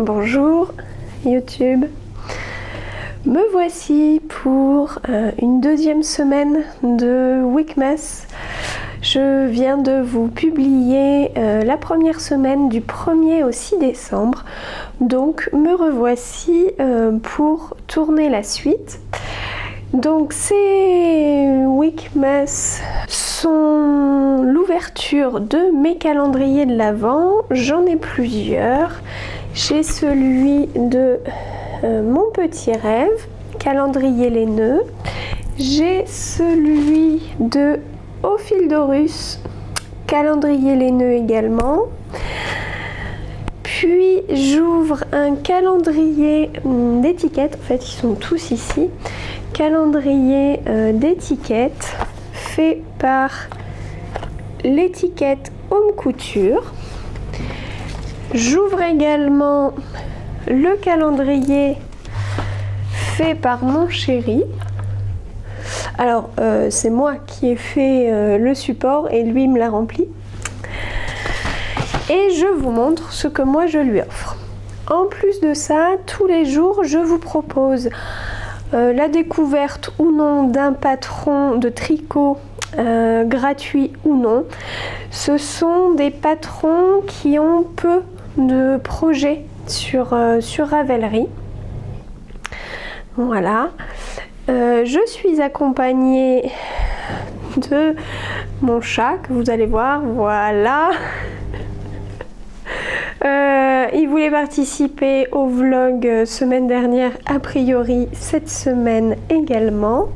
Bonjour YouTube, me voici pour une deuxième semaine de Weekmas. Je viens de vous publier la première semaine du 1er au 6 décembre, donc me revoici pour tourner la suite. Donc ces Weekmas sont l'ouverture de mes calendriers de l'Avent. J'en ai plusieurs. J'ai celui de Mon Petit Rêve, calendrier les nœuds. J'ai celui de Au fil d'Horus, calendrier les nœuds également. Puis j'ouvre un calendrier d'étiquettes, en fait ils sont tous ici. Calendrier d'étiquettes fait par l'étiquette Home Couture. J'ouvre également le calendrier fait par Mon Chéri. Alors c'est moi qui ai fait le support et lui me l'a rempli. Et je vous montre ce que moi je lui offre. En plus de ça, tous les jours je vous propose la découverte ou non d'un patron de tricot gratuit ou non. Ce sont des patrons qui ont peu de projets sur Ravelry. Voilà. Je suis accompagnée de mon chat que vous allez voir. Voilà. Il voulait participer au vlog semaine dernière, a priori cette semaine également.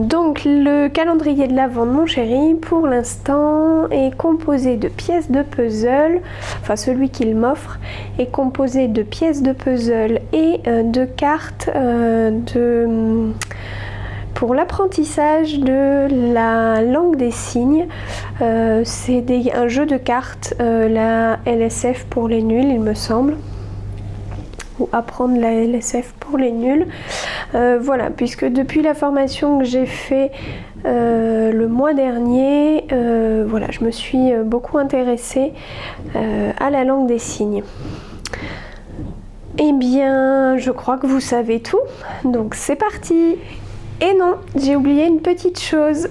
Donc le calendrier de l'Avent de Mon Chéri pour l'instant est composé de pièces de puzzle, enfin celui qu'il m'offre est composé de pièces de puzzle et de cartes pour l'apprentissage de la langue des signes. C'est un jeu de cartes, la LSF pour les nuls il me semble, ou apprendre la LSF pour les nuls. Voilà, puisque depuis la formation que j'ai fait le mois dernier, voilà, je me suis beaucoup intéressée à la langue des signes. Eh bien, je crois que vous savez tout, donc c'est parti. Et non, j'ai oublié une petite chose,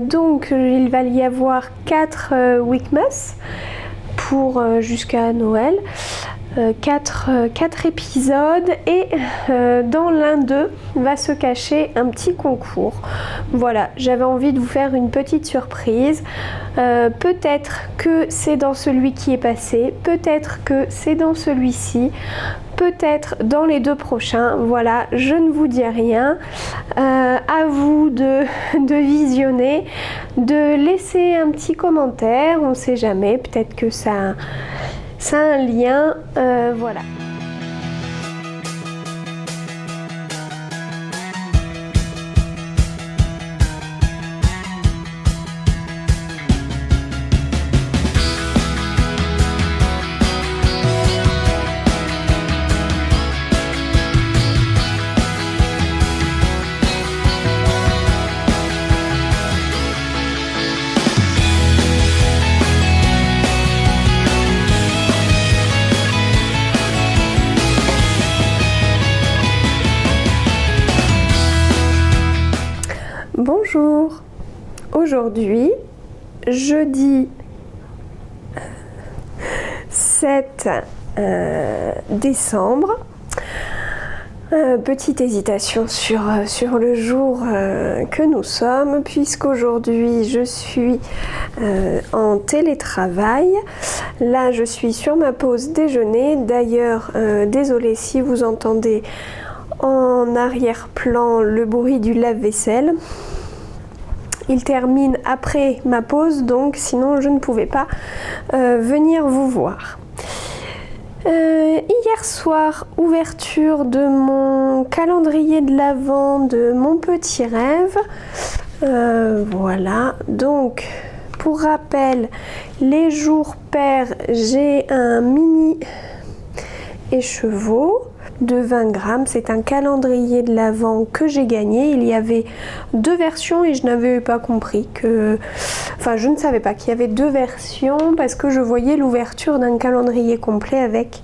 donc il va y avoir 4 Weekmas pour jusqu'à Noël. 4 épisodes et dans l'un d'eux va se cacher un petit concours. Voilà, j'avais envie de vous faire une petite surprise. Peut-être que c'est dans celui qui est passé, peut-être que c'est dans celui-ci, peut-être dans les 2 prochains. Voilà, je ne vous dis rien. À vous de visionner, de laisser un petit commentaire, on ne sait jamais, peut-être que ça a un lien, voilà. Bonjour, aujourd'hui, jeudi 7 décembre, petite hésitation sur le jour que nous sommes, puisqu'aujourd'hui je suis en télétravail. Là je suis sur ma pause déjeuner, d'ailleurs désolée si vous entendez en arrière-plan le bruit du lave-vaisselle. Il termine après ma pause, donc sinon je ne pouvais pas venir vous voir. Hier soir, ouverture de mon calendrier de l'Avent de Mon Petit Rêve. Voilà, donc pour rappel, les jours pairs, j'ai un mini écheveau. de 20 grammes. C'est un calendrier de l'Avent que j'ai gagné. Il y avait 2 versions et je n'avais pas compris que... Enfin, je ne savais pas qu'il y avait 2 versions parce que je voyais l'ouverture d'un calendrier complet avec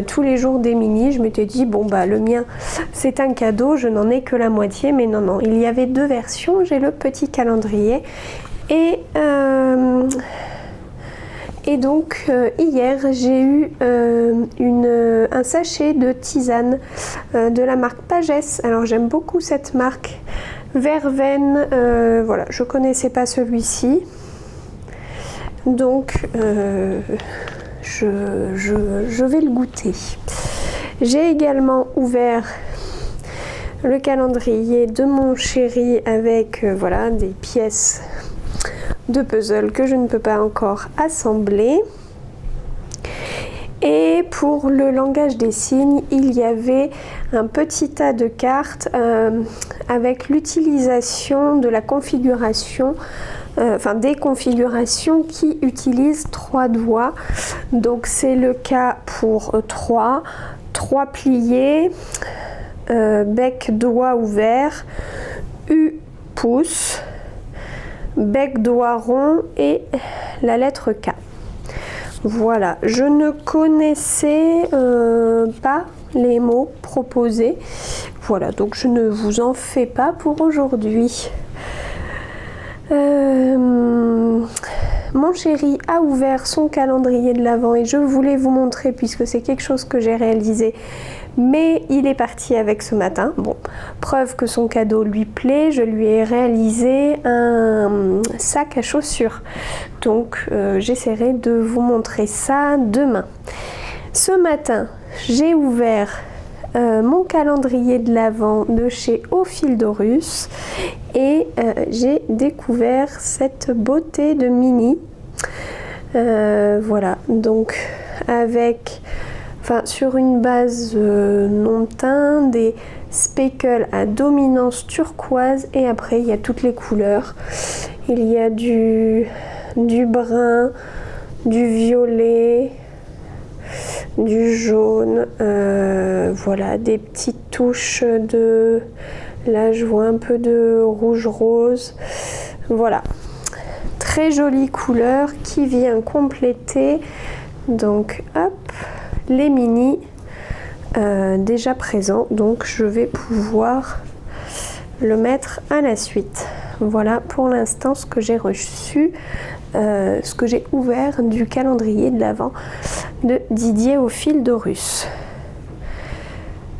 tous les jours des mini. Je m'étais dit, bon bah le mien c'est un cadeau, je n'en ai que la moitié, mais non, il y avait 2 versions. J'ai le petit calendrier et donc hier j'ai eu un sachet de tisane de la marque Pagès. Alors j'aime beaucoup cette marque, verveine, voilà, je connaissais pas celui-ci, donc je vais le goûter. J'ai également ouvert le calendrier de mon chéri avec voilà, des pièces de puzzle que je ne peux pas encore assembler. Et pour le langage des signes, il y avait un petit tas de cartes avec l'utilisation de la configuration, enfin des configurations qui utilisent 3 doigts. Donc c'est le cas pour 3 pliés, bec doigt ouvert, U pouce, bec doigt rond et la lettre K. Voilà, je ne connaissais pas les mots proposés. Voilà, donc je ne vous en fais pas pour aujourd'hui. Mon chéri a ouvert son calendrier de l'Avent et je voulais vous montrer puisque c'est quelque chose que j'ai réalisé, mais il est parti avec ce matin. Bon, preuve que son cadeau lui plaît, je lui ai réalisé un sac à chaussures. Donc j'essaierai de vous montrer ça demain. Ce matin, j'ai ouvert mon calendrier de l'Avent de chez Au Fil d'Horus et j'ai découvert cette beauté de mini. Voilà, donc avec, enfin, sur une base non teint, des speckles à dominance turquoise et après il y a toutes les couleurs. Il y a du brun, du violet, du jaune, voilà, des petites touches de... Là je vois un peu de rouge rose. Voilà, très jolie couleur qui vient compléter. Donc hop, les mini déjà présents, donc je vais pouvoir le mettre à la suite. Voilà pour l'instant ce que j'ai reçu, ce que j'ai ouvert du calendrier de l'Avent de Didier Au Fil d'Horus.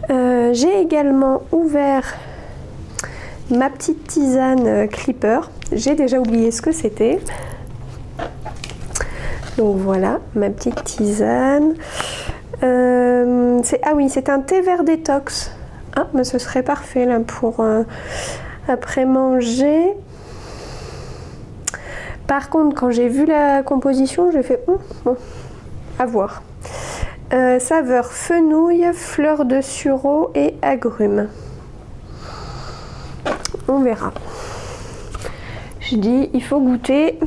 J'ai également ouvert ma petite tisane Clipper. J'ai déjà oublié ce que c'était. Donc voilà, ma petite tisane. Ah oui, c'est un thé vert détox. Ah, mais ce serait parfait là pour après manger. Par contre, quand j'ai vu la composition, j'ai fait bon, à voir. Saveur fenouil, fleur de sureau et agrumes. On verra. Je dis, il faut goûter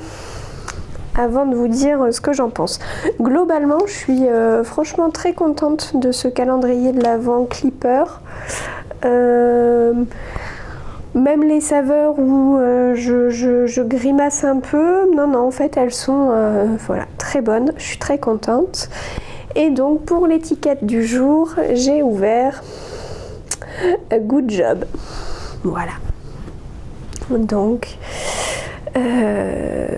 avant de vous dire ce que j'en pense. Globalement, je suis franchement très contente de ce calendrier de l'Avent Clipper. Même les saveurs où je grimace un peu, non, en fait, elles sont voilà, très bonnes. Je suis très contente. Et donc, pour l'étiquette du jour, j'ai ouvert Good Job. Voilà. Donc,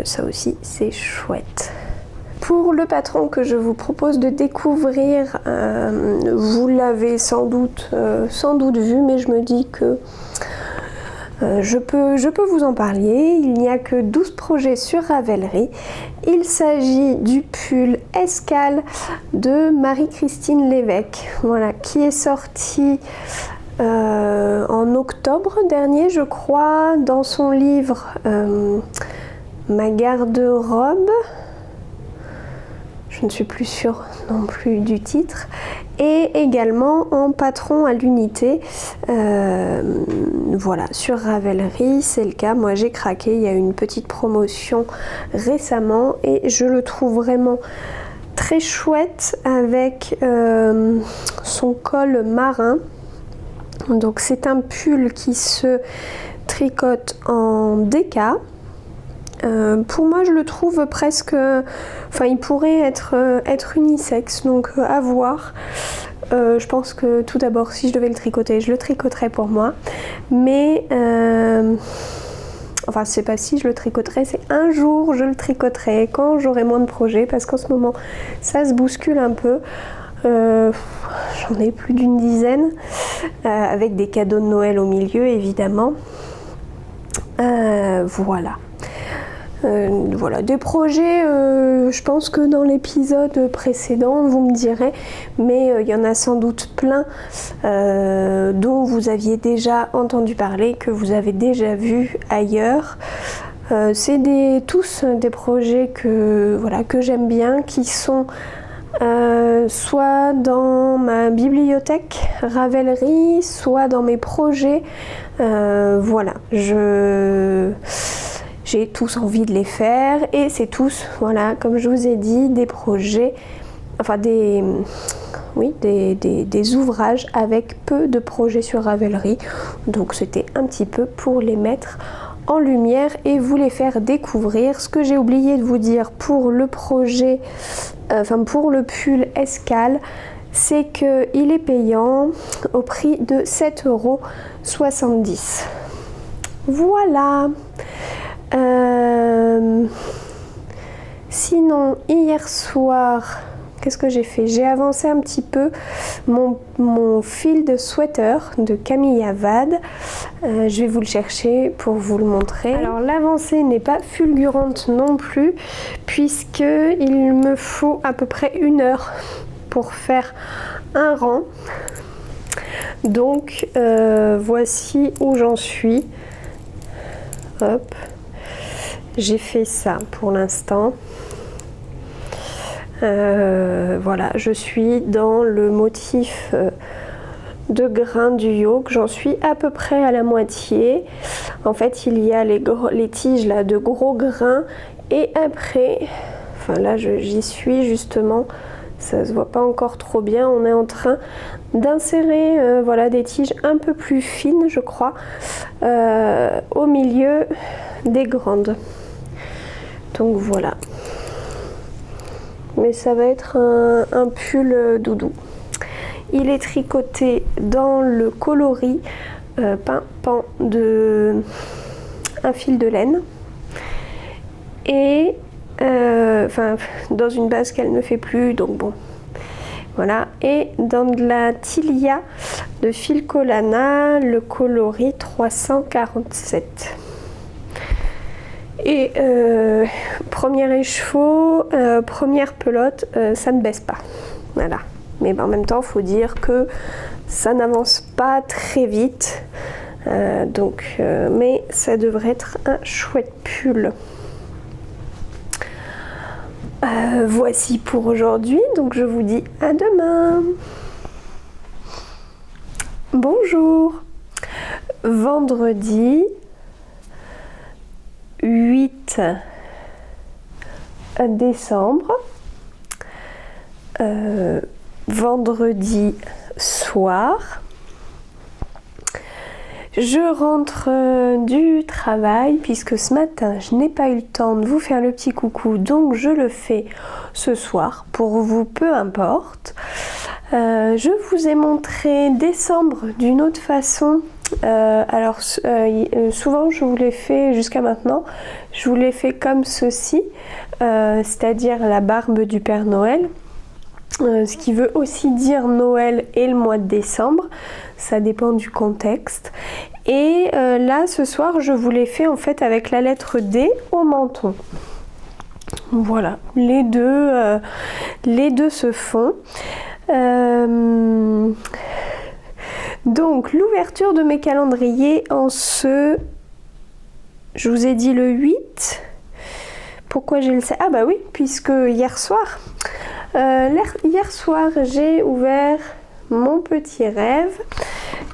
ça aussi, c'est chouette. Pour le patron que je vous propose de découvrir, vous l'avez sans doute vu, mais je me dis que je peux vous en parler. Il n'y a que 12 projets sur Ravelry. Il s'agit du pull Escale de Marie-Christine Lévesque, voilà, qui est sorti en octobre dernier, je crois, dans son livre Ma garde-robe. Je ne suis plus sûre non plus du titre. Et également en patron à l'unité. Voilà, sur Ravelry, c'est le cas. Moi, j'ai craqué. Il y a eu une petite promotion récemment et je le trouve vraiment très chouette avec son col marin. Donc c'est un pull qui se tricote en déca. Pour moi je le trouve presque, enfin il pourrait être unisexe, donc à voir. Je pense que tout d'abord si je devais le tricoter, je le tricoterais pour moi, mais enfin c'est pas si je le tricoterais, c'est un jour je le tricoterai quand j'aurai moins de projets, parce qu'en ce moment ça se bouscule un peu. J'en ai plus d'une dizaine, avec des cadeaux de Noël au milieu évidemment. Voilà. Voilà, des projets, je pense que dans l'épisode précédent, vous me direz, mais il y en a sans doute plein dont vous aviez déjà entendu parler, que vous avez déjà vu ailleurs. C'est tous des projets que j'aime bien, qui sont soit dans ma bibliothèque Ravelry, soit dans mes projets. Voilà, j'ai tous envie de les faire, et c'est tous, voilà, comme je vous ai dit, des projets, enfin des ouvrages avec peu de projets sur Ravelry. Donc c'était un petit peu pour les mettre en lumière et vous les faire découvrir. Ce que j'ai oublié de vous dire pour le projet, pour le pull escale, c'est qu'il est payant au prix de 7,70 €. Voilà. Sinon, hier soir, qu'est-ce que j'ai fait? J'ai avancé un petit peu mon fil de sweater de Camille Avad. Je vais vous le chercher pour vous le montrer. Alors l'avancée n'est pas fulgurante non plus, puisqu'il me faut à peu près 1 heure pour faire un rang. Donc voici où j'en suis. Hop, j'ai fait ça pour l'instant. Voilà, je suis dans le motif de grain du yoke, j'en suis à peu près à la moitié. En fait, il y a les tiges là de gros grains, et après, enfin là j'y suis justement, ça se voit pas encore trop bien, on est en train d'insérer voilà, des tiges un peu plus fines, je crois, au milieu des grandes. Donc voilà. Mais ça va être un pull doudou. Il est tricoté dans le coloris pan de un fil de laine, et dans une base qu'elle ne fait plus, donc bon voilà, et dans de la tilia de fil Colana, le coloris 347. Et premier écheveau, première pelote, ça ne baisse pas, voilà. Mais en même temps, il faut dire que ça n'avance pas très vite, mais ça devrait être un chouette pull. Voici pour aujourd'hui, donc je vous dis à demain. Bonjour, vendredi 8 décembre, vendredi soir. Je rentre du travail, puisque ce matin je n'ai pas eu le temps de vous faire le petit coucou, donc je le fais ce soir pour vous, peu importe. Je vous ai montré décembre d'une autre façon. Souvent je vous l'ai fait jusqu'à maintenant, je vous l'ai fait comme ceci, c'est-à-dire la barbe du Père Noël. Ce qui veut aussi dire Noël et le mois de décembre, ça dépend du contexte. Et là ce soir je vous l'ai fait en fait avec la lettre D au menton. Voilà, les deux se font. Donc l'ouverture de mes calendriers en je vous ai dit le 8. Pourquoi j'ai le... Ah bah oui, puisque hier soir j'ai ouvert mon petit rêve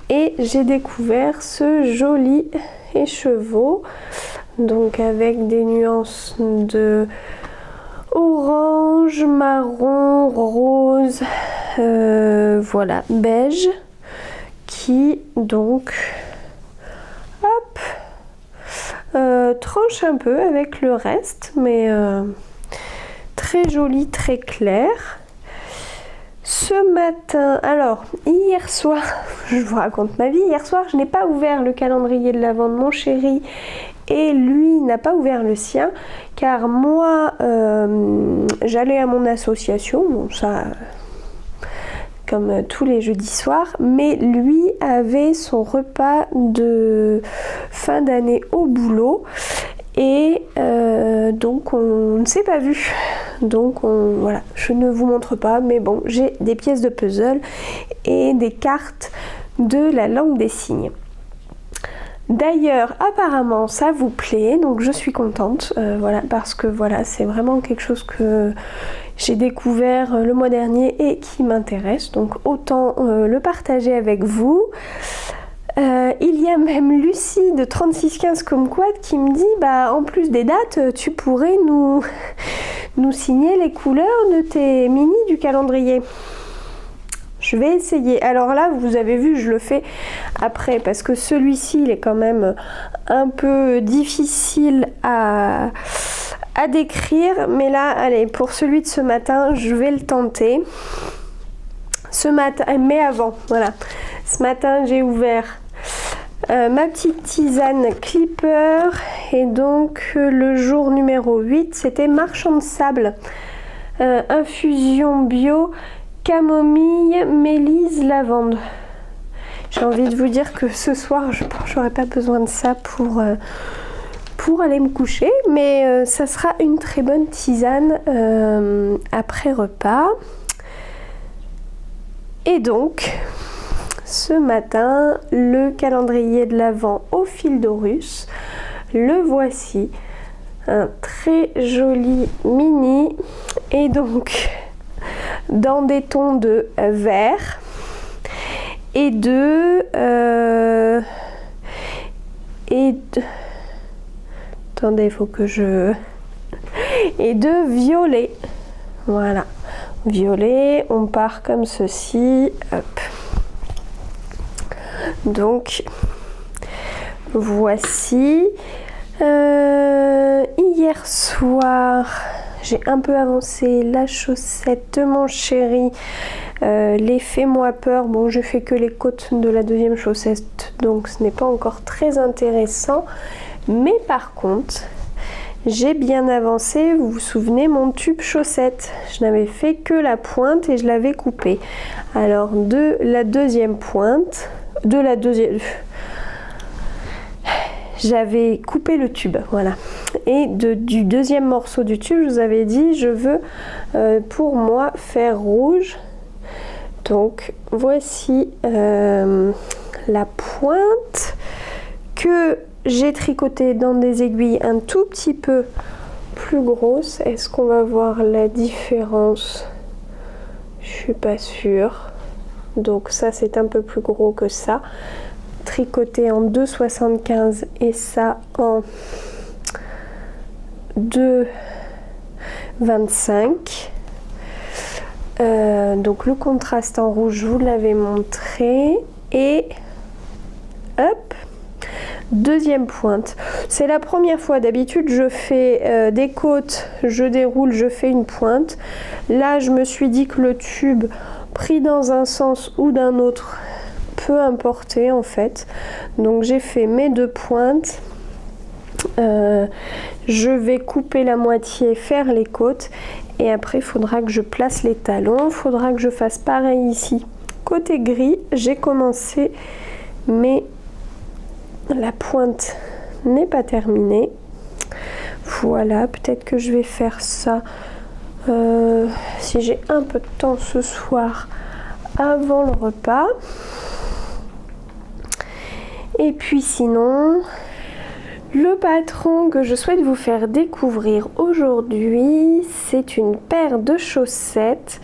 et j'ai découvert ce joli écheveau, donc avec des nuances de orange, marron, rose, voilà, beige, qui donc hop, tranche un peu avec le reste, mais très joli, très clair. Ce matin, alors hier soir, je vous raconte ma vie, hier soir je n'ai pas ouvert le calendrier de l'Avent de mon chéri et lui n'a pas ouvert le sien, car moi j'allais à mon association, bon ça comme tous les jeudis soirs, mais lui avait son repas de fin d'année au boulot et donc on ne s'est pas vu, donc voilà, je ne vous montre pas, mais bon, j'ai des pièces de puzzle et des cartes de la langue des signes. D'ailleurs, apparemment ça vous plaît, donc je suis contente, voilà, parce que voilà, c'est vraiment quelque chose que j'ai découvert le mois dernier et qui m'intéresse, donc autant le partager avec vous. Il y a même Lucie de 3615 comme Quad qui me dit, bah en plus des dates, tu pourrais nous signer les couleurs de tes mini du calendrier. Je vais essayer. Alors là, vous avez vu, je le fais après parce que celui-ci, il est quand même un peu difficile à décrire. Mais là, allez, pour celui de ce matin, je vais le tenter. Ce matin, mais avant, voilà. Ce matin, j'ai ouvert ma petite tisane Clipper. Et donc, le jour numéro 8, c'était Marchand de sable. Infusion bio. Camomille, mélisse, lavande. J'ai envie de vous dire que ce soir, je pense que j'aurais pas besoin de ça pour aller me coucher, mais ça sera une très bonne tisane après repas. Et donc, ce matin, le calendrier de l'Avent au fil d'Horus, le voici. Un très joli mini. Et donc, dans des tons de vert et attendez, il faut que je et de violet. Voilà, violet, on part comme ceci, hop. Donc voici. Hier soir, j'ai un peu avancé la chaussette de mon chéri, les Fais-moi peur. Bon, je fais que les côtes de la deuxième chaussette, donc ce n'est pas encore très intéressant. Mais par contre, j'ai bien avancé. Vous vous souvenez, mon tube chaussette, je n'avais fait que la pointe et je l'avais coupé. Alors de la deuxième pointe, j'avais coupé le tube, voilà. Et du deuxième morceau du tube, je vous avais dit, je veux pour moi faire rouge. Donc voici la pointe que j'ai tricotée dans des aiguilles un tout petit peu plus grosses. Est-ce qu'on va voir la différence? Je suis pas sûre. Donc ça, c'est un peu plus gros que ça. Tricoté en 2,75 et ça en 2,25. Donc le contraste en rouge, je vous l'avais montré. Et hop, deuxième pointe. C'est la première fois. D'habitude je fais des côtes, je déroule, je fais une pointe. Là je me suis dit que le tube pris dans un sens ou d'un autre, peu importer en fait. Donc j'ai fait mes deux pointes. Je vais couper la moitié, faire les côtes et après il faudra que je place les talons. Il faudra que je fasse pareil ici. Côté gris, j'ai commencé mais la pointe n'est pas terminée. Voilà, peut-être que je vais faire ça si j'ai un peu de temps ce soir avant le repas. Et puis sinon, le patron que je souhaite vous faire découvrir aujourd'hui, c'est une paire de chaussettes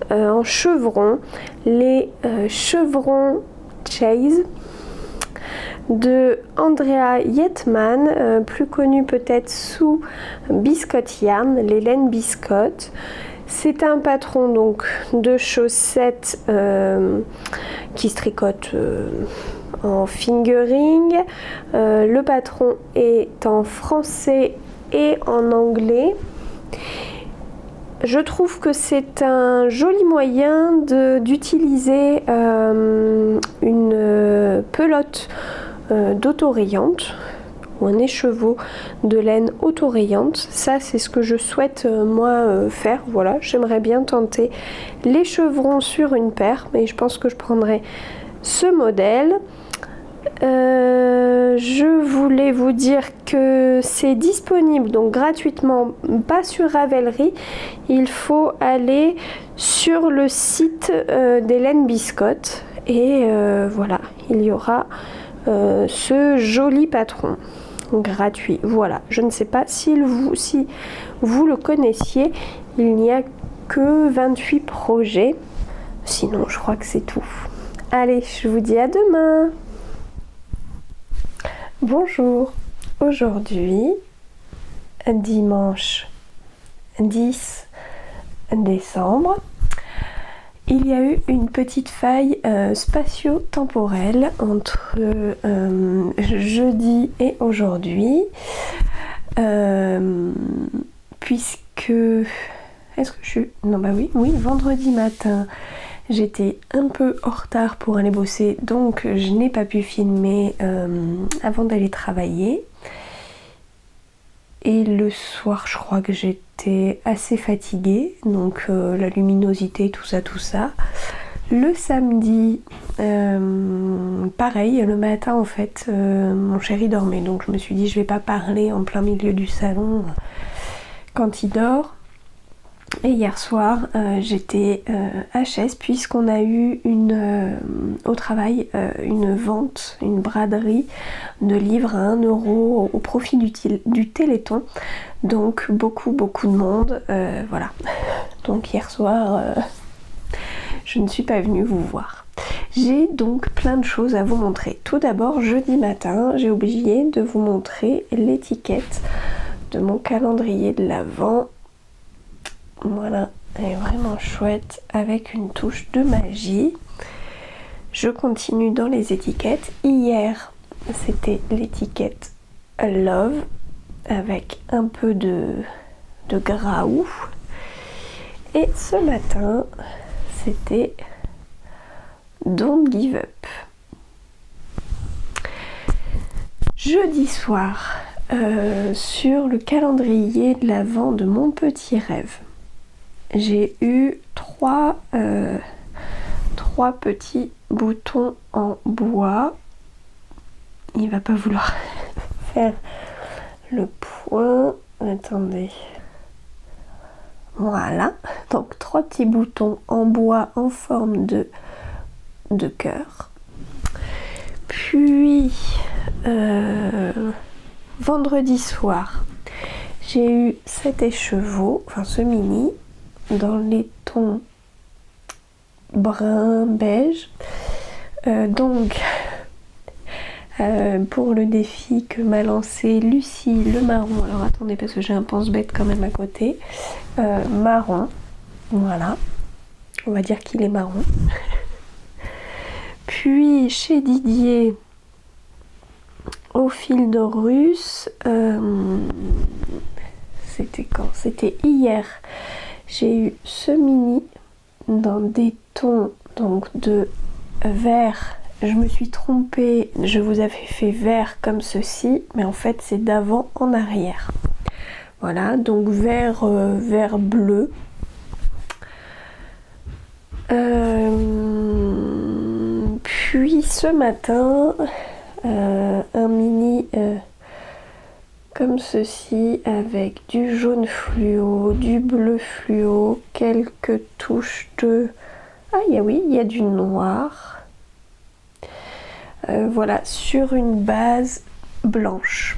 en chevron, les chevrons Chase. de Andrea Yetman, plus connue peut-être sous Biscotte Yarn, les laines Biscotte. C'est un patron donc de chaussettes qui se tricote en fingering. Le patron est en français et en anglais. Je trouve que c'est un joli moyen d'utiliser une pelote d'autorayante ou un écheveau de laine autorayante. Ça, c'est ce que je souhaite moi faire. Voilà, j'aimerais bien tenter les chevrons sur une paire, mais je pense que je prendrai ce modèle. Je voulais vous dire que c'est disponible donc gratuitement, pas sur Ravelry. Il faut aller sur le site des laines Biscotte et voilà, il y aura ce joli patron gratuit. Voilà, je ne sais pas si vous le connaissiez, il n'y a que 28 projets. Sinon, je crois que c'est tout. Allez, je vous dis à demain. Bonjour, aujourd'hui, dimanche 10 décembre, il y a eu une petite faille spatio-temporelle entre jeudi et aujourd'hui, puisque... Est-ce que je suis... Non, bah oui, vendredi matin, j'étais un peu en retard pour aller bosser, donc je n'ai pas pu filmer avant d'aller travailler. Et le soir, je crois que j'étais assez fatiguée, donc la luminosité, tout ça. Le samedi, pareil, le matin en fait, mon chéri dormait, donc je me suis dit je vais pas parler en plein milieu du salon quand il dort. Et hier soir, j'étais HS puisqu'on a eu au travail une vente, une braderie de livres à 1 € au profit du Téléthon. Donc beaucoup de monde, voilà. Donc hier soir, je ne suis pas venue vous voir. J'ai donc plein de choses à vous montrer. Tout d'abord, jeudi matin, j'ai oublié de vous montrer l'étiquette de mon calendrier de l'Avent. Voilà, elle est vraiment chouette avec une touche de magie. Je continue dans les étiquettes. Hier, c'était l'étiquette Love avec un peu de graou. Et ce matin, c'était Don't Give Up. Jeudi soir, sur le calendrier de l'Avent de mon petit rêve, j'ai eu trois petits boutons en bois. Il va pas vouloir faire le point. Attendez. Voilà. Donc 3 petits boutons en bois en forme de cœur. Puis vendredi soir, j'ai eu cet écheveau, enfin ce mini, dans les tons brun beige. Donc pour le défi que m'a lancé Lucie, le marron, alors attendez parce que j'ai un pense-bête quand même à côté, marron, voilà, on va dire qu'il est marron. Puis chez Didier, au fil de russe, c'était quand? C'était hier. J'ai eu ce mini dans des tons donc de vert. Je me suis trompée, je vous avais fait vert comme ceci, mais en fait c'est d'avant en arrière. Voilà, donc vert bleu. Puis ce matin, un mini comme ceci avec du jaune fluo, du bleu fluo, quelques touches de... Ah oui, il y a du noir. Voilà, sur une base blanche.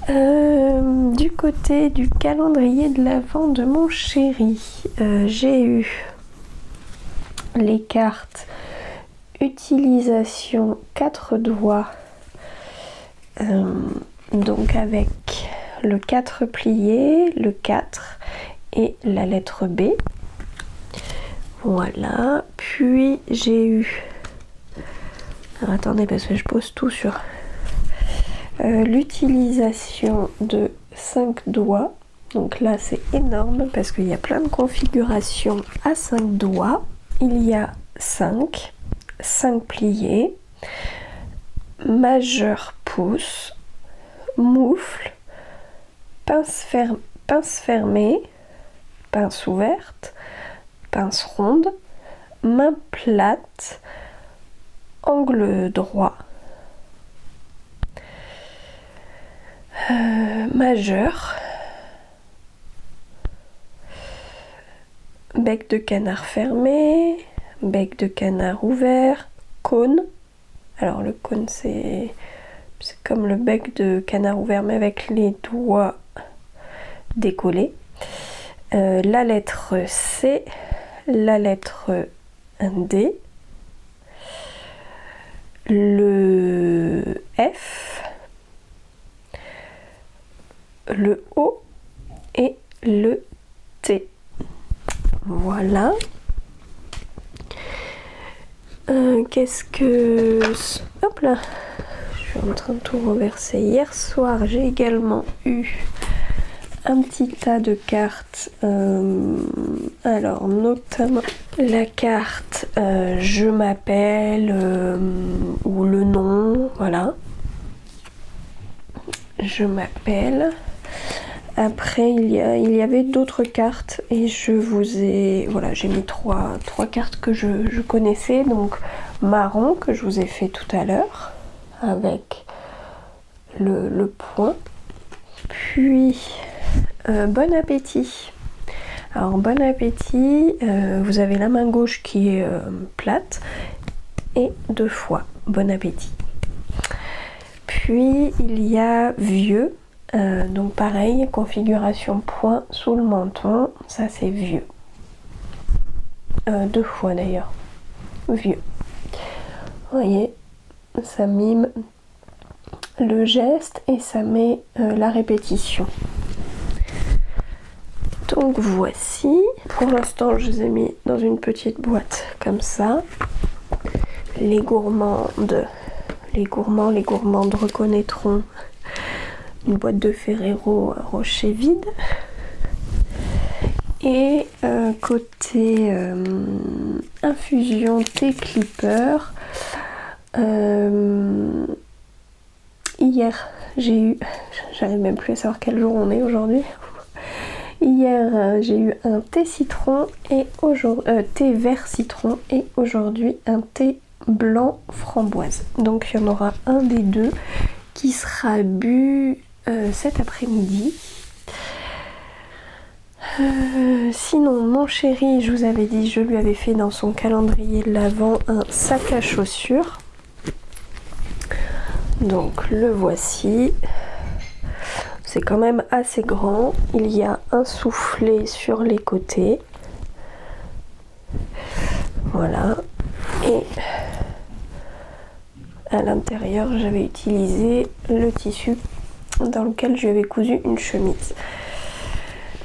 Du côté du calendrier de l'Avent de mon chéri, j'ai eu les cartes utilisation 4 doigts, donc avec le 4 plié, le 4 et la lettre B. Voilà, puis j'ai eu... Alors attendez, parce que je pose tout sur... l'utilisation de 5 doigts. Donc là c'est énorme parce qu'il y a plein de configurations à 5 doigts. Il y a 5 pliés, majeur pouce, moufle, pince fermée, pince ouverte, pince ronde, main plate, angle droit, majeur, bec de canard fermé, bec de canard ouvert, cône. Alors le cône c'est comme le bec de canard ouvert mais avec les doigts décollés. La lettre C, la lettre D, le F, le O et le T. Voilà. Qu'est-ce que... Hop là, je suis en train de tout reverser. Hier soir, j'ai également eu un petit tas de cartes. Alors, notamment la carte je m'appelle ou le nom, voilà. Je m'appelle. Après, il y avait d'autres cartes et je vous ai... Voilà, j'ai mis trois cartes que je connaissais. Donc, marron, que je vous ai fait tout à l'heure, avec le point. Puis, bon appétit. Alors, bon appétit, vous avez la main gauche qui est plate et 2 fois. Bon appétit. Puis, il y a vieux. Donc pareil, configuration point sous le menton, ça c'est vieux. 2 fois d'ailleurs, vieux. Vous voyez, ça mime le geste et ça met la répétition. Donc voici, pour l'instant je les ai mis dans une petite boîte comme ça. Les gourmandes reconnaîtront une boîte de Ferrero Rocher vide. Et côté infusion thé clipper, hier j'ai eu, j'arrive même plus à savoir quel jour on est aujourd'hui. Hier j'ai eu un thé citron et thé vert citron et aujourd'hui un thé blanc framboise. Donc il y en aura un des deux qui sera bu cet après-midi. Sinon, mon chéri, je vous avais dit, je lui avais fait dans son calendrier de l'Avent un sac à chaussures. Donc le voici. C'est quand même assez grand. Il y a un soufflet sur les côtés. Voilà. Et à l'intérieur, j'avais utilisé le tissu dans lequel je lui avais cousu une chemise.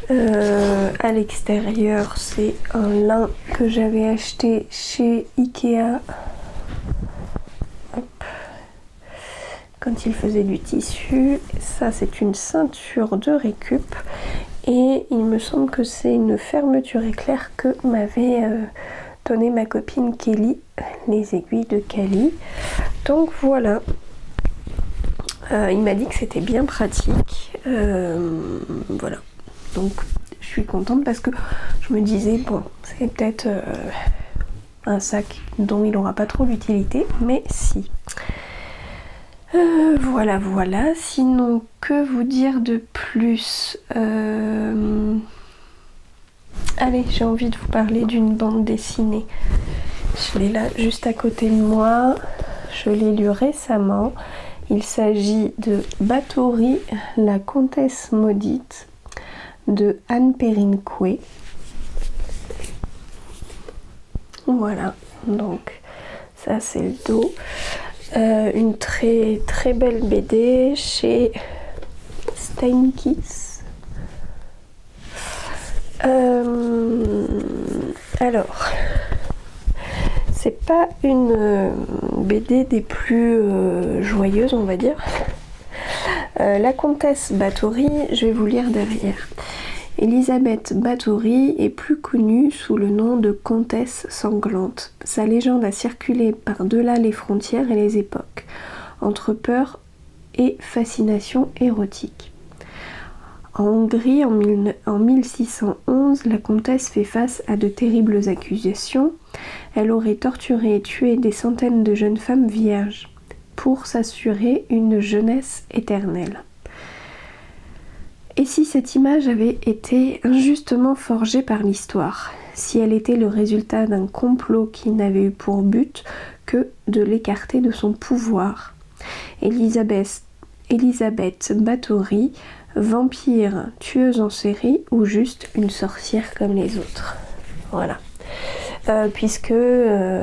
À l'extérieur, c'est un lin que j'avais acheté chez Ikea. Hop. Quand il faisait du tissu. Ça, c'est une ceinture de récup. Et il me semble que c'est une fermeture éclair que m'avait donné ma copine Kelly, les aiguilles de Cali. Donc voilà. Il m'a dit que c'était bien pratique. Voilà. Donc je suis contente parce que je me disais, bon, c'est peut-être un sac dont il n'aura pas trop d'utilité, mais si. Voilà. Sinon, que vous dire de plus? Allez, j'ai envie de vous parler d'une bande dessinée. Je l'ai là juste à côté de moi. Je l'ai lu récemment. Il s'agit de Bathory, la comtesse maudite, de Anne Perrine Coué. Voilà, donc Ça c'est le dos. Une très très belle BD chez Steinkiss. Alors, c'est pas une BD des plus joyeuses, on va dire. La comtesse Bathory, je vais vous lire derrière. Elisabeth Bathory est plus connue sous le nom de comtesse sanglante. Sa légende a circulé par-delà les frontières et les époques, entre peur et fascination érotique. En Hongrie, en 1611, la comtesse fait face à de terribles accusations. Elle aurait torturé et tué des centaines de jeunes femmes vierges pour s'assurer une jeunesse éternelle. Et si cette image avait été injustement forgée par l'histoire, si elle était le résultat d'un complot qui n'avait eu pour but que de l'écarter de son pouvoir? Elisabeth Bathory, vampire, tueuse en série ou juste une sorcière comme les autres? Voilà. Puisque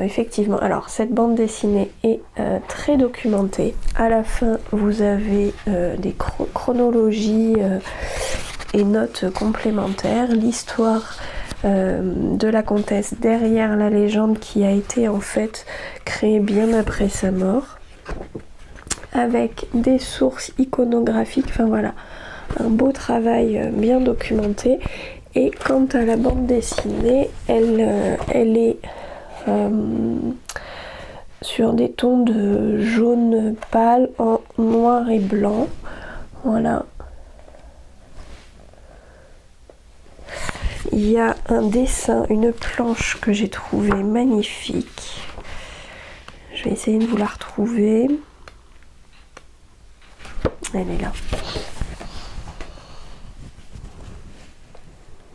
effectivement, alors cette bande dessinée est très documentée. À la fin, vous avez des chronologies et notes complémentaires, l'histoire de la comtesse derrière la légende qui a été en fait créée bien après sa mort, avec des sources iconographiques, enfin voilà, un beau travail bien documenté. Et quant à la bande dessinée, elle est sur des tons de jaune pâle en noir et blanc. Voilà. Il y a un dessin, une planche que j'ai trouvée magnifique. Je vais essayer de vous la retrouver. Elle est là.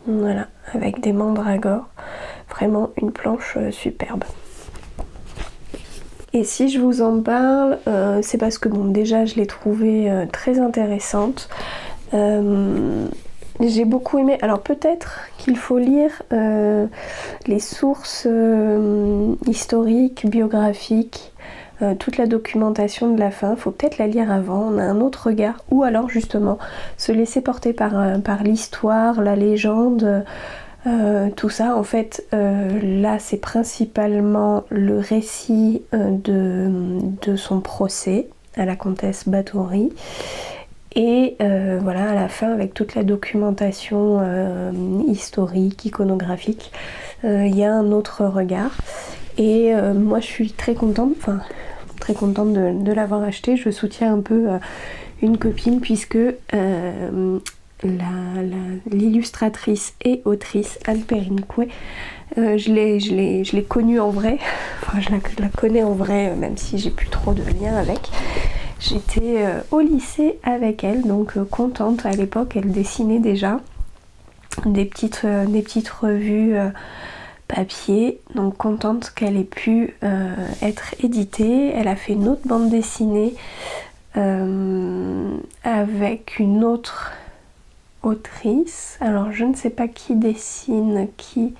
Voilà, avec des mandragores. Vraiment une planche superbe. Et si je vous en parle, c'est parce que bon, déjà je l'ai trouvée très intéressante. J'ai beaucoup aimé. Alors peut-être qu'il faut lire les sources historiques, biographiques, toute la documentation de la fin. Il faut peut-être la lire avant, on a un autre regard. Ou alors justement se laisser porter par l'histoire, la légende, tout ça. En fait, là c'est principalement le récit de son procès à la comtesse Bathory. Et voilà, à la fin, avec toute la documentation historique, iconographique, il y a un autre regard. Et moi, je suis très contente, de l'avoir acheté. Je soutiens un peu une copine puisque l'illustratrice et autrice Anne Perrinequet, je l'ai connue en vrai. Enfin, je la connais en vrai, même si j'ai plus trop de lien avec. J'étais au lycée avec elle, donc contente. À l'époque, elle dessinait déjà des petites revues papier, donc contente qu'elle ait pu être éditée. Elle a fait une autre bande dessinée avec une autre autrice. Alors je ne sais pas qui dessine qui,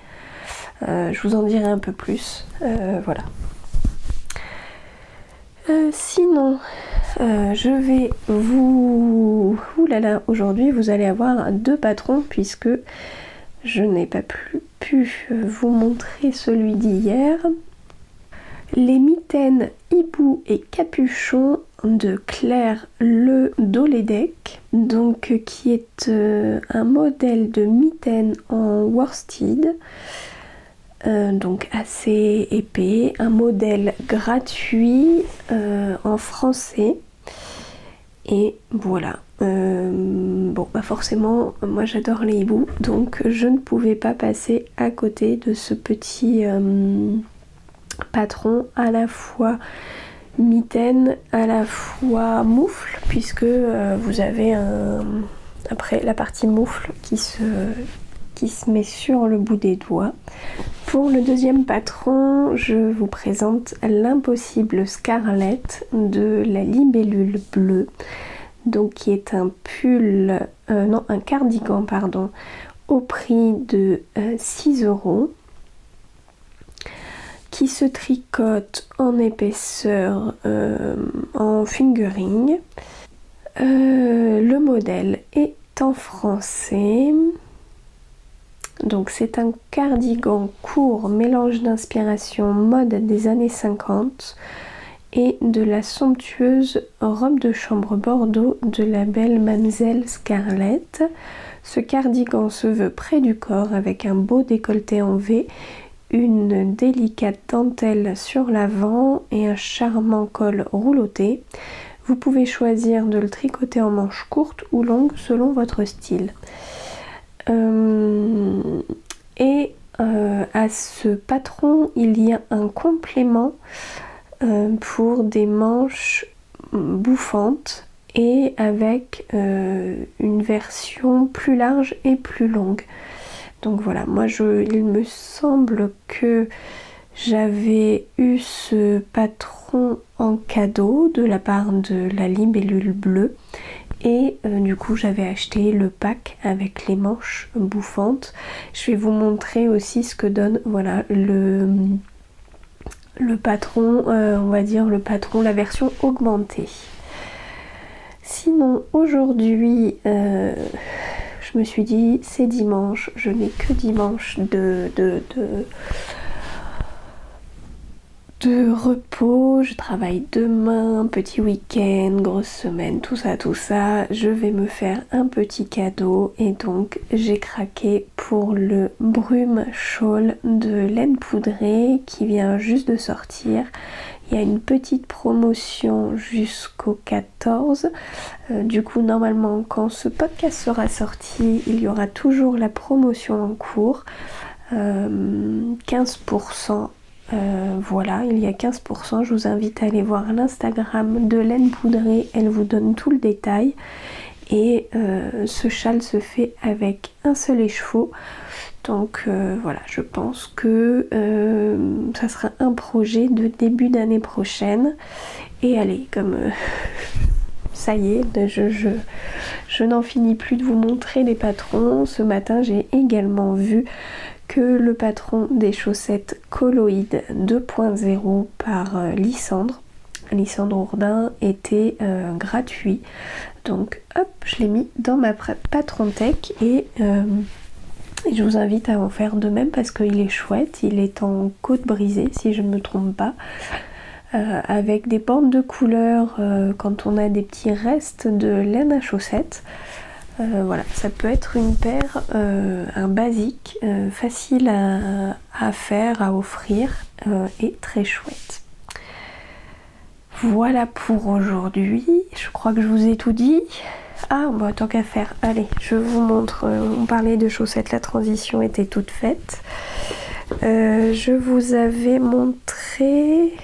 je vous en dirai un peu plus. Voilà. Sinon, je vais vous... Oulala, aujourd'hui vous allez avoir 2 patrons puisque je n'ai pas pu vous montrer celui d'hier. Les mitaines hibou et capuchon de Claire Le Doledec, donc qui est un modèle de mitaine en worsted. Donc assez épais, un modèle gratuit en français. Et voilà. Bon, bah forcément, moi j'adore les hiboux, donc je ne pouvais pas passer à côté de ce petit patron à la fois mitaine, à la fois moufle, puisque vous avez après la partie moufle qui se met sur le bout des doigts. Pour le deuxième patron, je vous présente l'Impossible Scarlett de la Libellule Bleue, donc qui est un un cardigan pardon, au prix de 6 €, qui se tricote en épaisseur en fingering. Le modèle est en français. Donc c'est un cardigan court, mélange d'inspiration mode des années 50 et de la somptueuse robe de chambre bordeaux de la belle Mamselle Scarlett. Ce cardigan se veut près du corps avec un beau décolleté en V, une délicate dentelle sur l'avant et un charmant col rouloté. Vous pouvez choisir de le tricoter en manches courtes ou longues selon votre style. À ce patron, il y a un complément pour des manches bouffantes et avec une version plus large et plus longue. Donc voilà, moi il me semble que j'avais eu ce patron en cadeau de la part de la Libellule Bleue et du coup j'avais acheté le pack avec les manches bouffantes. Je vais vous montrer aussi ce que donne voilà le patron, on va dire le patron, la version augmentée. Sinon aujourd'hui je me suis dit c'est dimanche, je n'ai que dimanche de repos, je travaille demain, petit week-end, grosse semaine, tout ça, je vais me faire un petit cadeau et donc j'ai craqué pour le Brume Shawl de laine poudrée qui vient juste de sortir. Il y a une petite promotion jusqu'au 14. Du coup, normalement, quand ce podcast sera sorti, il y aura toujours la promotion en cours. 15%. Voilà, il y a 15%. Je vous invite à aller voir l'Instagram de laine poudrée. Elle vous donne tout le détail. Et ce châle se fait avec un seul écheveau. Donc voilà, je pense que ça sera un projet de début d'année prochaine. Et allez, comme ça y est, je n'en finis plus de vous montrer les patrons. Ce matin, j'ai également vu que le patron des chaussettes Colloïd 2.0 par Lysandre Ourdin était gratuit. Donc hop, je l'ai mis dans ma patron tech et je vous invite à en faire de même parce qu'il est chouette. Il est en côte brisée si je ne me trompe pas. Avec des bandes de couleur quand on a des petits restes de laine à chaussettes. Voilà, ça peut être une paire, un basique, facile à faire, à offrir et très chouette. Voilà pour aujourd'hui, je crois que je vous ai tout dit. Ah, bah tant qu'à faire, allez, je vous montre, on parlait de chaussettes, la transition était toute faite. Je vous avais montré...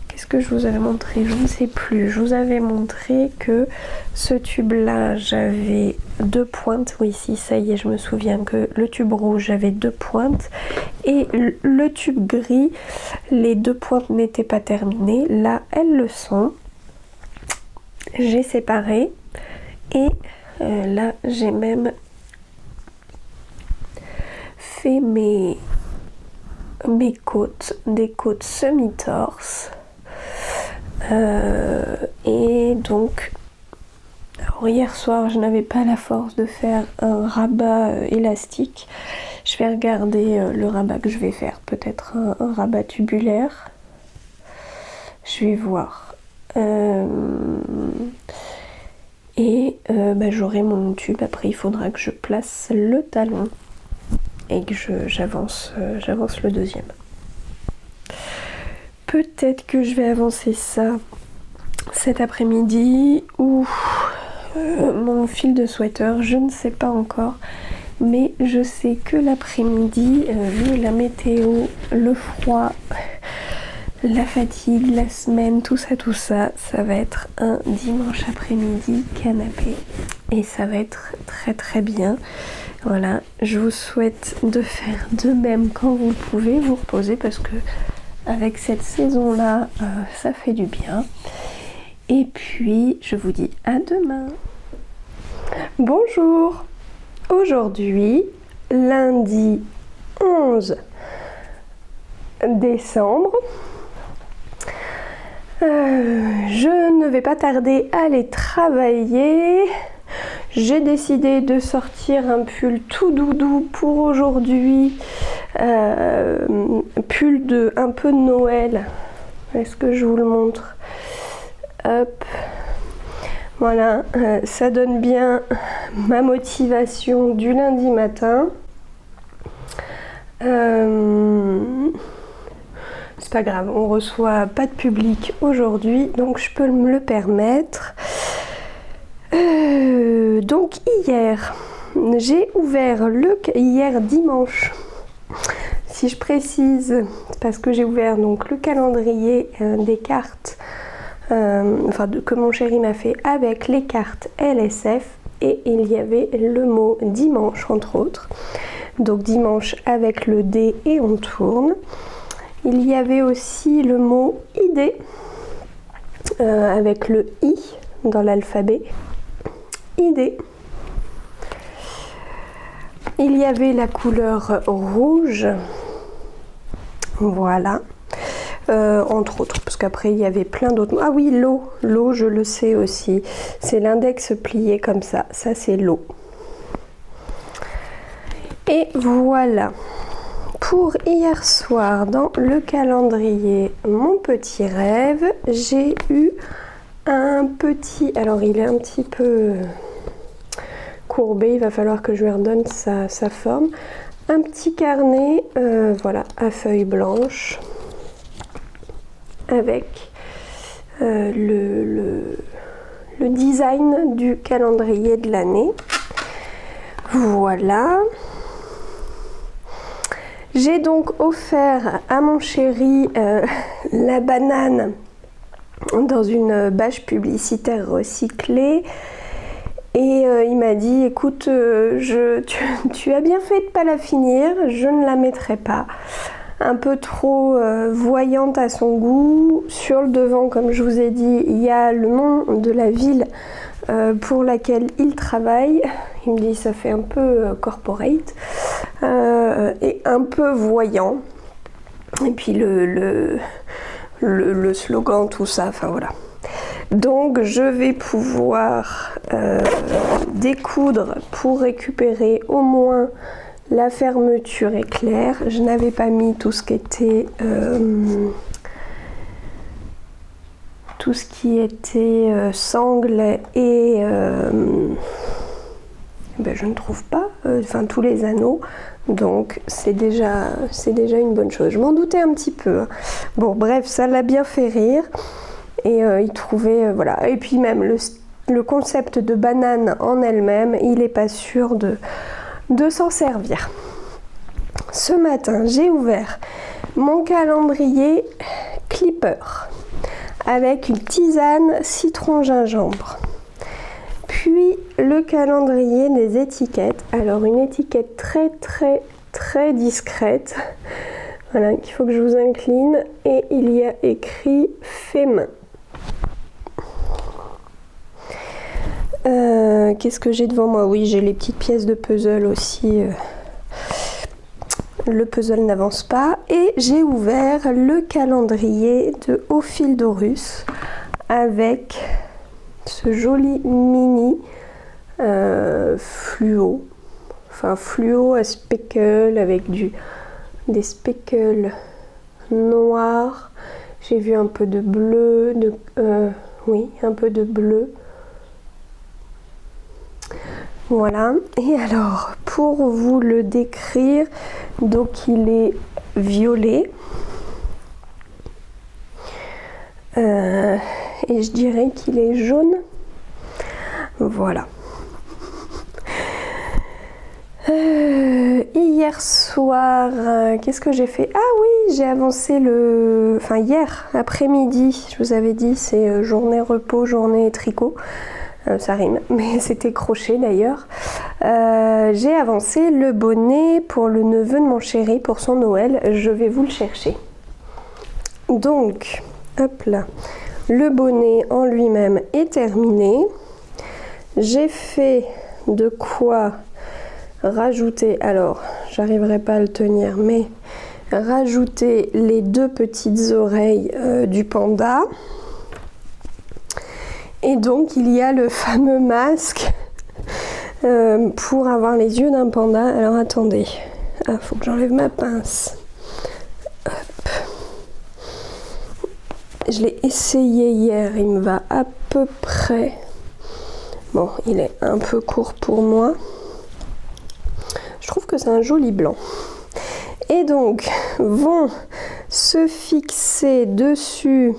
Qu'est-ce que je vous avais montré? Je ne sais plus. Je vous avais montré que ce tube-là, j'avais 2 pointes. Oui, si, ça y est, je me souviens que le tube rouge, j'avais 2 pointes. Et le tube gris, les 2 pointes n'étaient pas terminées. Là, elles le sont. J'ai séparé. Et là, j'ai même fait mes côtes, des côtes semi-torse. Et donc alors hier soir je n'avais pas la force de faire un rabat élastique. Je vais regarder le rabat que je vais faire, peut-être un rabat tubulaire, je vais voir. J'aurai mon tube, après il faudra que je place le talon et que j'avance le deuxième. Peut-être que je vais avancer ça cet après-midi ou mon fil de sweater, je ne sais pas encore. Mais je sais que l'après-midi, vu la météo, le froid, la fatigue, la semaine, tout ça, ça va être un dimanche après-midi canapé. Et ça va être très très bien. Voilà, je vous souhaite de faire de même quand vous le pouvez, vous reposer parce que avec cette saison-là, ça fait du bien. Et puis, je vous dis à demain. Bonjour. Aujourd'hui, lundi 11 décembre. Je ne vais pas tarder à aller travailler. J'ai décidé de sortir un pull tout doudou pour aujourd'hui. Pull de un peu de Noël. Est-ce que je vous le montre? Hop. Voilà, ça donne bien ma motivation du lundi matin. C'est pas grave, on reçoit pas de public aujourd'hui, donc je peux me le permettre. Donc hier, j'ai ouvert hier dimanche. Si je précise, c'est parce que j'ai ouvert donc le calendrier des cartes, que mon chéri m'a fait avec les cartes LSF, et il y avait le mot dimanche entre autres. Donc dimanche avec le D et on tourne. Il y avait aussi le mot idée avec le I dans l'alphabet. Idée. Il y avait la couleur rouge. Voilà. Entre autres, parce qu'après il y avait plein d'autres mots. Ah oui, l'eau. L'eau, je le sais aussi. C'est l'index plié comme ça. Ça, c'est l'eau. Et voilà. Pour hier soir, dans le calendrier Mon Petit Rêve, j'ai eu un petit... Alors, il est un petit peu courbé, il va falloir que je lui redonne sa forme. Un petit carnet, voilà, à feuilles blanches, avec le design du calendrier de l'année. Voilà. J'ai donc offert à mon chéri la banane dans une bâche publicitaire recyclée. Et il m'a dit, écoute, tu as bien fait de ne pas la finir, je ne la mettrai pas. Un peu trop voyante à son goût. Sur le devant, comme je vous ai dit, il y a le nom de la ville pour laquelle il travaille. Il me dit, ça fait un peu corporate et un peu voyant. Et puis le slogan, tout ça, enfin voilà. Donc je vais pouvoir découdre pour récupérer au moins la fermeture éclair. Je n'avais pas mis tout ce qui était sangle et je ne trouve pas, tous les anneaux, donc c'est déjà une bonne chose. Je m'en doutais un petit peu, hein. Bon bref, ça l'a bien fait rire, et il trouvait, voilà, et puis même le concept de banane en elle-même, il n'est pas sûr de s'en servir. Ce matin, j'ai ouvert mon calendrier Clipper avec une tisane citron-gingembre. Puis le calendrier des étiquettes. Alors une étiquette très très très discrète. Voilà, qu'il faut que je vous incline. Et il y a écrit fait main. Qu'est-ce que j'ai devant moi? Oui, j'ai les petites pièces de puzzle aussi. Le puzzle n'avance pas. Et j'ai ouvert le calendrier de Au fil d'Horus avec ce joli mini fluo. Enfin, fluo à speckle avec des speckles noirs. J'ai vu un peu de bleu. Oui, un peu de bleu. Voilà, et alors pour vous le décrire, donc il est violet et je dirais qu'il est jaune. Voilà. Hier soir, qu'est-ce que j'ai fait? Ah oui, j'ai avancé hier après-midi, je vous avais dit, c'est journée repos, journée tricot. Ça rime, mais c'était crochet d'ailleurs. J'ai avancé le bonnet pour le neveu de mon chéri pour son Noël. Je vais vous le chercher. Donc, hop là, le bonnet en lui-même est terminé. J'ai fait de quoi rajouter. Alors, j'arriverai pas à le tenir, mais rajouter les deux petites oreilles du panda. Et donc il y a le fameux masque pour avoir les yeux d'un panda. Alors attendez, faut que j'enlève ma pince. Hop. Je l'ai essayé hier, il me va à peu près. Bon, il est un peu court pour moi. Je trouve que c'est un joli blanc. Et donc, vont se fixer dessus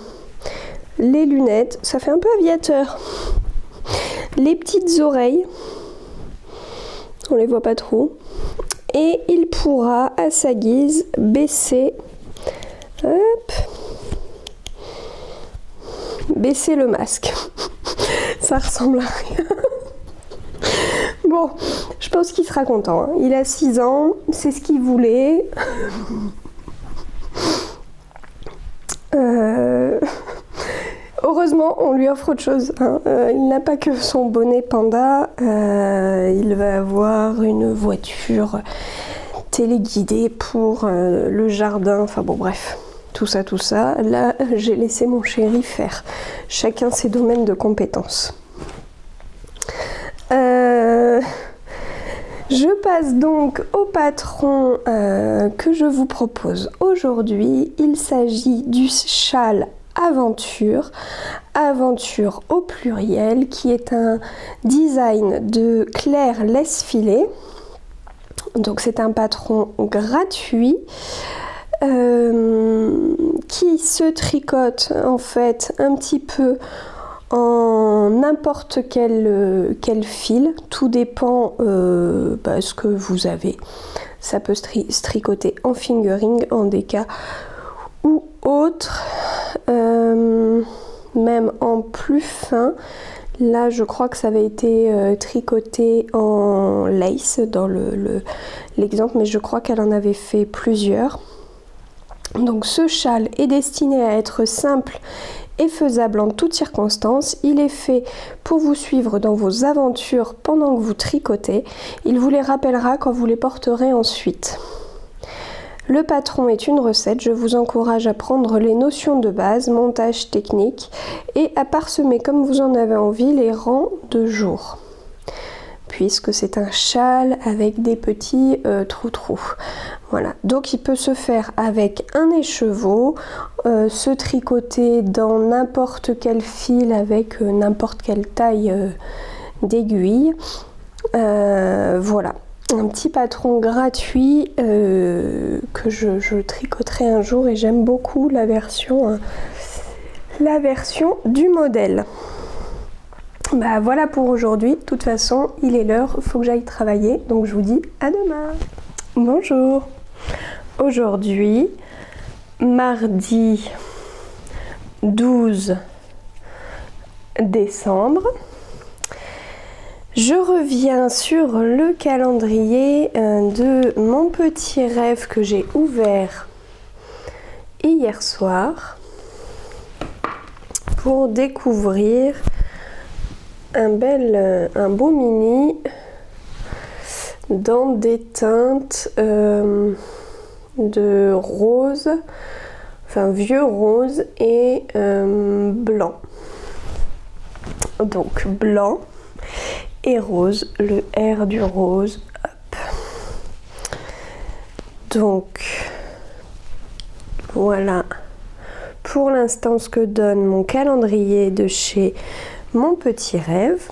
les lunettes. Ça fait un peu aviateur. Les petites oreilles. On les voit pas trop. Et il pourra, à sa guise, baisser. Hop. Baisser le masque. Ça ressemble à rien. Bon, je pense qu'il sera content. Hein. Il a 6 ans, c'est ce qu'il voulait. Heureusement, on lui offre autre chose. Hein. Il n'a pas que son bonnet panda. Il va avoir une voiture téléguidée pour le jardin. Enfin bon, bref. Tout ça. Là, j'ai laissé mon chéri faire. Chacun ses domaines de compétences. Je passe donc au patron que je vous propose aujourd'hui. Il s'agit du châle Aventure, Aventure au pluriel, qui est un design de Claire Lesfilet. Donc c'est un patron gratuit qui se tricote en fait un petit peu en n'importe quel fil, tout dépend ce que vous avez. Ça peut se tricoter en fingering, en déca ou autre, même en plus fin. Là, je crois que ça avait été tricoté en lace dans l'exemple, mais je crois qu'elle en avait fait plusieurs. Donc ce châle est destiné à être simple et faisable en toutes circonstances. Il est fait pour vous suivre dans vos aventures pendant que vous tricotez. Il vous les rappellera quand vous les porterez ensuite. Le patron est une recette. Je vous encourage à prendre les notions de base, montage technique, et à parsemer comme vous en avez envie les rangs de jour. Puisque c'est un châle avec des petits trous. Voilà, donc il peut se faire avec un écheveau, se tricoter dans n'importe quel fil avec n'importe quelle taille d'aiguille. Voilà, un petit patron gratuit que je tricoterai un jour, et j'aime beaucoup la version du modèle. Bah voilà pour aujourd'hui. De toute façon, il est l'heure, il faut que j'aille travailler. Donc je vous dis à demain. Bonjour. Aujourd'hui, mardi 12 décembre, je reviens sur le calendrier de mon petit rêve que j'ai ouvert hier soir pour découvrir un beau mini dans des teintes de rose, enfin vieux rose et blanc. Donc blanc et rose, le R du rose. Hop. Donc voilà pour l'instant ce que donne mon calendrier de chez Mon Petit Rêve.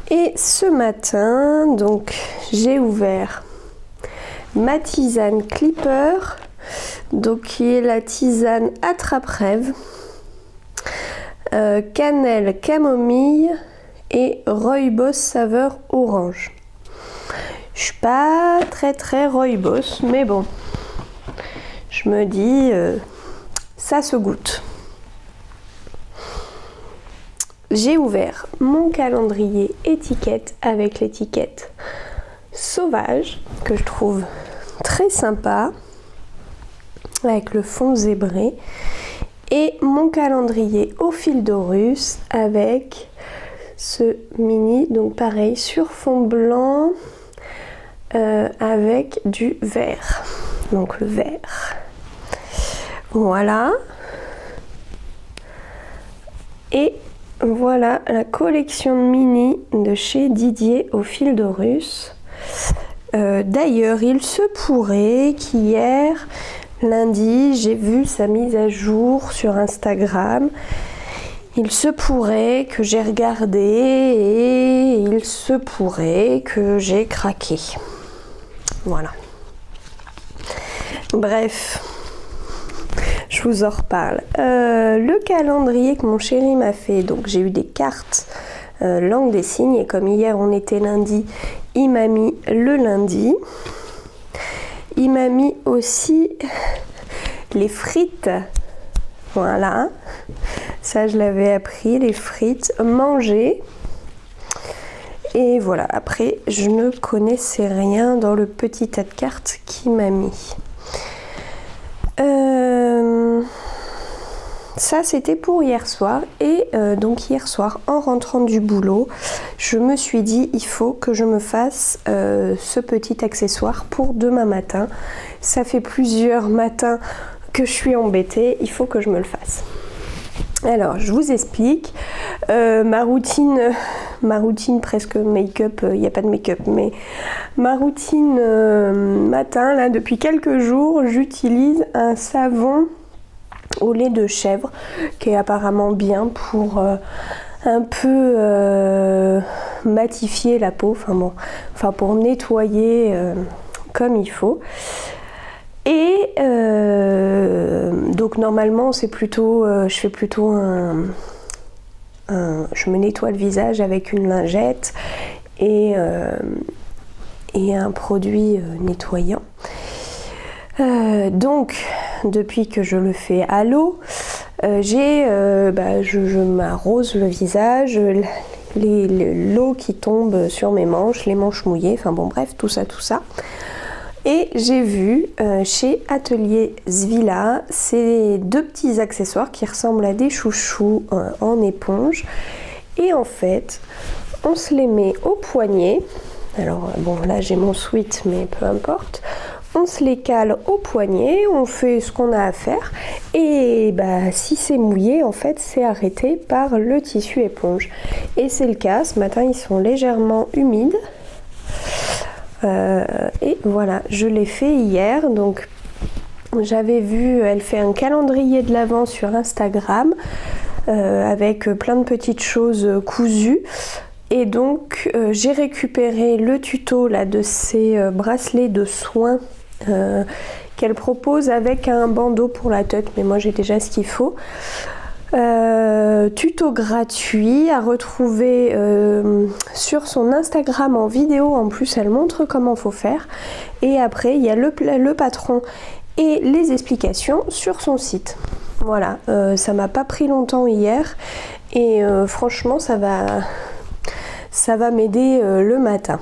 Et ce matin, donc j'ai ouvert ma tisane Clipper, donc qui est la tisane attrape-rêve, cannelle camomille et rooibos saveur orange. Je suis pas très rooibos, mais bon, je me dis ça se goûte. J'ai ouvert mon calendrier étiquette avec l'étiquette sauvage que je trouve très sympa avec le fond zébré, et mon calendrier au fil d'Horus avec ce mini, donc pareil sur fond blanc avec du vert. Donc le vert. Voilà. Et voilà la collection mini de chez Didier au fil de Russe. D'ailleurs, il se pourrait qu'hier, lundi, j'ai vu sa mise à jour sur Instagram. Il se pourrait que j'ai regardé et il se pourrait que j'ai craqué. Voilà. Bref, je vous en reparle. Le calendrier que mon chéri m'a fait, donc j'ai eu des cartes langue des signes et comme hier on était lundi, il m'a mis le lundi. Il m'a mis aussi les frites. Voilà. Ça je l'avais appris, les frites, manger. Et voilà, après je ne connaissais rien dans le petit tas de cartes qu'il m'a mis. Ça c'était pour hier soir et donc hier soir en rentrant du boulot je me suis dit il faut que je me fasse ce petit accessoire pour demain matin. Ça fait plusieurs matins que je suis embêtée, il faut que je me le fasse. Alors je vous explique ma routine presque make-up, il n'y a pas de make-up mais ma routine matin là depuis quelques jours j'utilise un savon au lait de chèvre qui est apparemment bien pour un peu matifier la peau, enfin pour nettoyer comme il faut. Et donc normalement c'est plutôt, je fais plutôt je me nettoie le visage avec une lingette et un produit nettoyant. Donc depuis que je le fais à l'eau, je m'arrose le visage, l'eau qui tombe sur mes manches, les manches mouillées, enfin bon bref, tout ça. Et j'ai vu chez Atelier Zvilla ces deux petits accessoires qui ressemblent à des chouchous en éponge. Et en fait, on se les met au poignet. Alors bon, là j'ai mon sweat, mais peu importe. On se les cale au poignet, on fait ce qu'on a à faire. Et si c'est mouillé, en fait, c'est arrêté par le tissu éponge. Et c'est le cas, ce matin, ils sont légèrement humides. Et voilà, je l'ai fait hier, donc j'avais vu, elle fait un calendrier de l'Avent sur Instagram avec plein de petites choses cousues et donc j'ai récupéré le tuto là de ces bracelets de soins qu'elle propose avec un bandeau pour la tête, mais moi j'ai déjà ce qu'il faut. Tuto gratuit à retrouver sur son Instagram en vidéo. En plus elle montre comment faut faire et après il y a le patron et les explications sur son site. Voilà, ça m'a pas pris longtemps hier et franchement ça va m'aider le matin.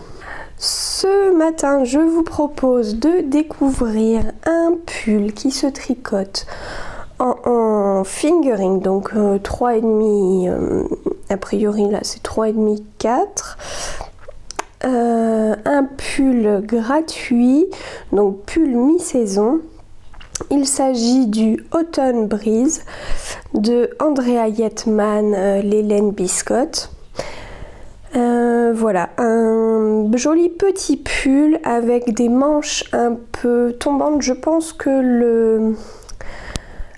Ce matin, je vous propose de découvrir un pull qui se tricote en fingering, donc 3,5, a priori là c'est 3,5, 4. Un pull gratuit, donc pull mi-saison. Il s'agit du Autumn Breeze de Andrea Yetman, l'Hélène Biscotte. Voilà, un joli petit pull avec des manches un peu tombantes. Je pense que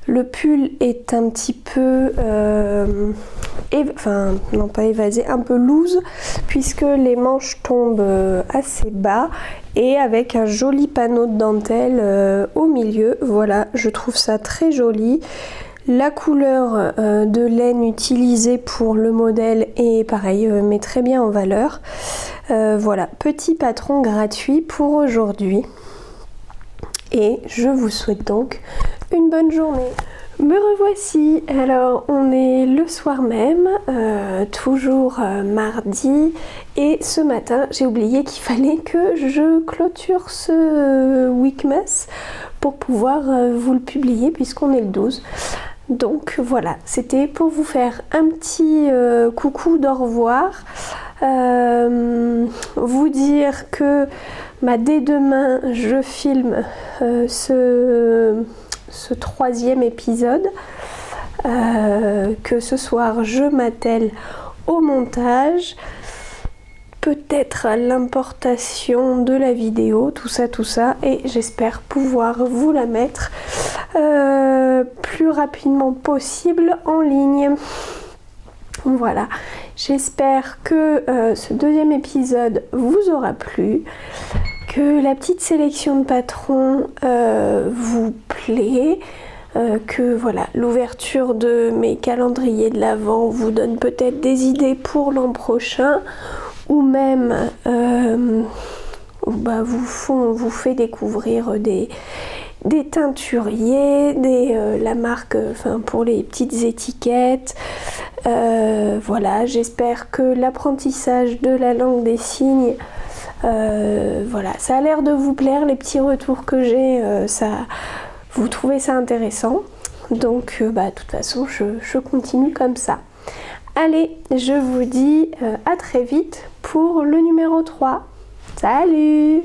le pull est un petit peu, non pas évasé, un peu loose puisque les manches tombent assez bas et avec un joli panneau de dentelle au milieu. Voilà, je trouve ça très joli. La couleur de laine utilisée pour le modèle est pareil, met très bien en valeur. Voilà, petit patron gratuit pour aujourd'hui. Et je vous souhaite donc une bonne journée. Me revoici, alors on est le soir même, toujours mardi, et ce matin j'ai oublié qu'il fallait que je clôture ce Weekmas pour pouvoir vous le publier puisqu'on est le 12. Donc voilà, c'était pour vous faire un petit coucou d'au revoir. vous dire que dès demain je filme ce 3e épisode, que ce soir je m'attelle au montage, peut-être à l'importation de la vidéo, tout ça, et j'espère pouvoir vous la mettre plus rapidement possible en ligne. Voilà, j'espère que ce 2e épisode vous aura plu, que la petite sélection de patrons vous plaît, que voilà, l'ouverture de mes calendriers de l'Avent vous donne peut-être des idées pour l'an prochain, ou même vous fait découvrir des teinturiers, la marque pour les petites étiquettes. Voilà, j'espère que l'apprentissage de la langue des signes, voilà, ça a l'air de vous plaire, les petits retours que j'ai, vous trouvez ça intéressant. Donc de toute façon je continue comme ça. Allez, je vous dis à très vite pour le numéro 3. Salut!